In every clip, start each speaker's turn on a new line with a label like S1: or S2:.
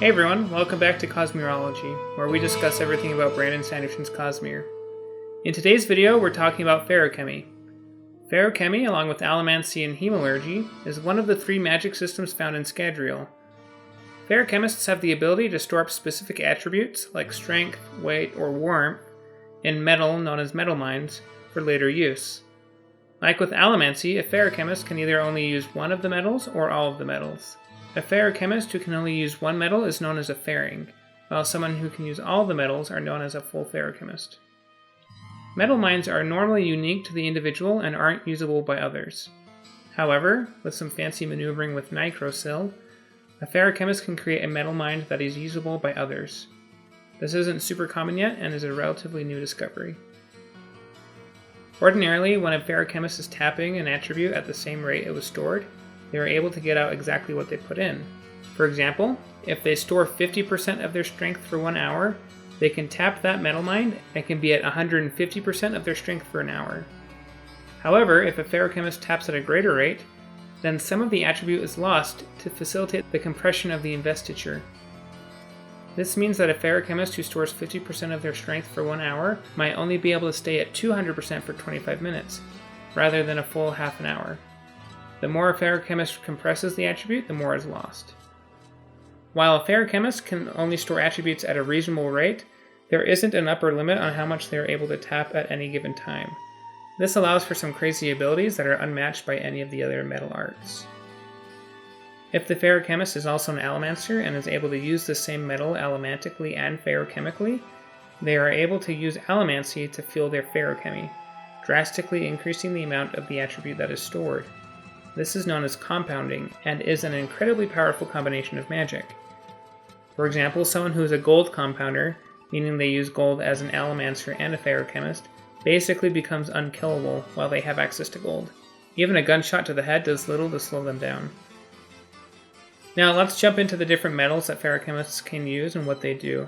S1: Hey everyone, welcome back to Cosmerology, where we discuss everything about Brandon Sanderson's Cosmere. In today's video, we're talking about Feruchemy. Feruchemy, along with Allomancy and Hemalurgy, is one of the three magic systems found in Scadrial. Feruchemists have the ability to store up specific attributes, like strength, weight, or warmth, in metal known as metal mines, for later use. Like with Allomancy, a Feruchemist can either only use one of the metals or all of the metals. A Feruchemist who can only use one metal is known as a Fering, while someone who can use all the metals are known as a full Feruchemist. Metal mines are normally unique to the individual and aren't usable by others. However, with some fancy maneuvering with Nigrosil, a Feruchemist can create a metal mine that is usable by others. This isn't super common yet and is a relatively new discovery. Ordinarily, when a Feruchemist is tapping an attribute at the same rate it was stored, they are able to get out exactly what they put in. For example, if they store 50% of their strength for 1 hour, they can tap that metal mine and can be at 150% of their strength for an hour. However, if a Feruchemist taps at a greater rate, then some of the attribute is lost to facilitate the compression of the investiture. This means that a Feruchemist who stores 50% of their strength for 1 hour might only be able to stay at 200% for 25 minutes, rather than a full half an hour. The more a Feruchemist compresses the attribute, the more is lost. While a Feruchemist can only store attributes at a reasonable rate, there isn't an upper limit on how much they are able to tap at any given time. This allows for some crazy abilities that are unmatched by any of the other metal arts. If the Feruchemist is also an Allomancer and is able to use the same metal allomantically and feruchemically, they are able to use Allomancy to fuel their Feruchemy, drastically increasing the amount of the attribute that is stored. This is known as compounding, and is an incredibly powerful combination of magic. For example, someone who is a gold compounder, meaning they use gold as an Allomancer and a Feruchemist, basically becomes unkillable while they have access to gold. Even a gunshot to the head does little to slow them down. Now let's jump into the different metals that Feruchemists can use and what they do.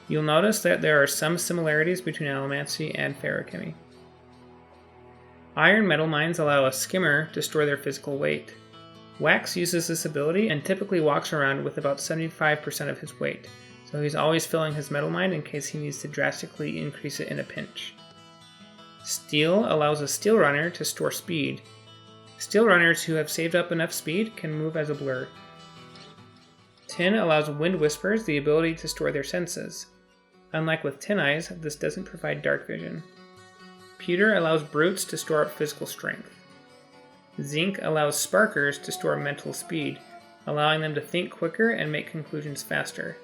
S1: You'll notice that there are some similarities between Allomancy and Feruchemy. Iron metal mines allow a skimmer to store their physical weight. Wax uses this ability and typically walks around with about 75% of his weight, so he's always filling his metal mine in case he needs to drastically increase it in a pinch. Steel allows a steel runner to store speed. Steel runners who have saved up enough speed can move as a blur. Tin allows wind whispers the ability to store their senses. Unlike with tin eyes, this doesn't provide dark vision. Pewter allows brutes to store up physical strength. Zinc allows sparkers to store mental speed, allowing them to think quicker and make conclusions faster.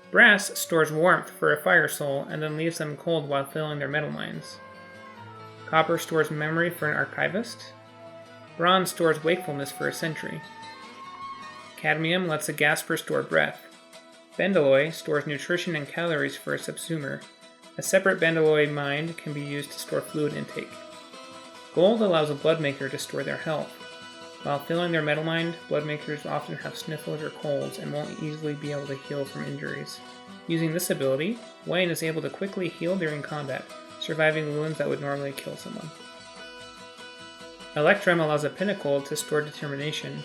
S1: Brass stores warmth for a fire soul and then leaves them cold while filling their metal mines. Copper stores memory for an archivist. Bronze stores wakefulness for a sentry. Cadmium lets a gasper store breath. Bendalloy stores nutrition and calories for a subsumer. A separate Bendalloy mine can be used to store fluid intake. Gold allows a bloodmaker to store their health. While filling their metal mine, bloodmakers often have sniffles or colds and won't easily be able to heal from injuries. Using this ability, Wayne is able to quickly heal during combat, surviving wounds that would normally kill someone. Electrum allows a pinnacle to store determination.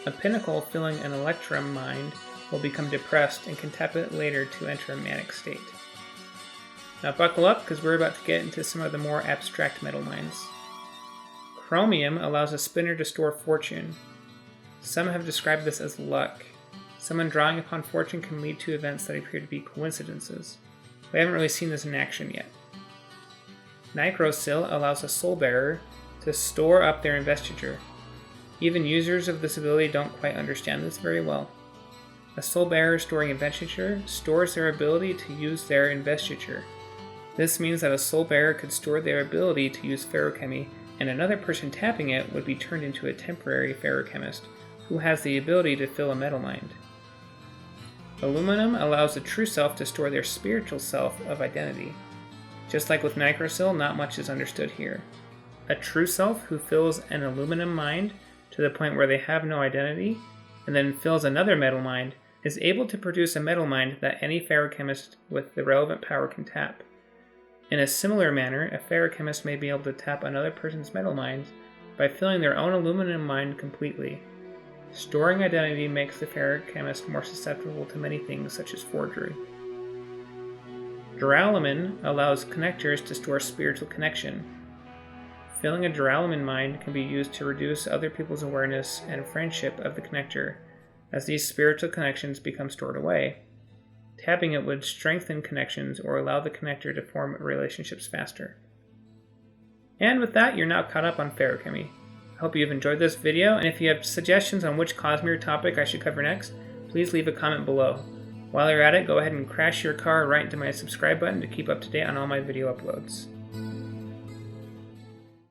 S1: A pinnacle filling an electrum mine will become depressed and can tap it later to enter a manic state. Now buckle up, because we're about to get into some of the more abstract metal mines. Chromium allows a spinner to store fortune. Some have described this as luck. Someone drawing upon fortune can lead to events that appear to be coincidences. We haven't really seen this in action yet. Nigrosil allows a soul bearer to store up their investiture. Even users of this ability don't quite understand this very well. A soul bearer storing investiture stores their ability to use their investiture. This means that a soul bearer could store their ability to use Feruchemy, and another person tapping it would be turned into a temporary Feruchemist, who has the ability to fill a metal mine. Aluminum allows the true self to store their spiritual self of identity. Just like with Nigrosil, not much is understood here. A true self who fills an aluminum mine to the point where they have no identity, and then fills another metal mine, is able to produce a metal mine that any Feruchemist with the relevant power can tap. In a similar manner, a Feruchemist may be able to tap another person's metal mines by filling their own aluminum mine completely. Storing identity makes the Feruchemist more susceptible to many things such as forgery. Duralumin allows connectors to store spiritual connection. Filling a duralumin mine can be used to reduce other people's awareness and friendship of the connector, as these spiritual connections become stored away. Tapping it would strengthen connections or allow the connector to form relationships faster. And with that, you're now caught up on Feruchemy. I hope you've enjoyed this video, and if you have suggestions on which Cosmere topic I should cover next, please leave a comment below. While you're at it, go ahead and crash your car right into my subscribe button to keep up to date on all my video uploads.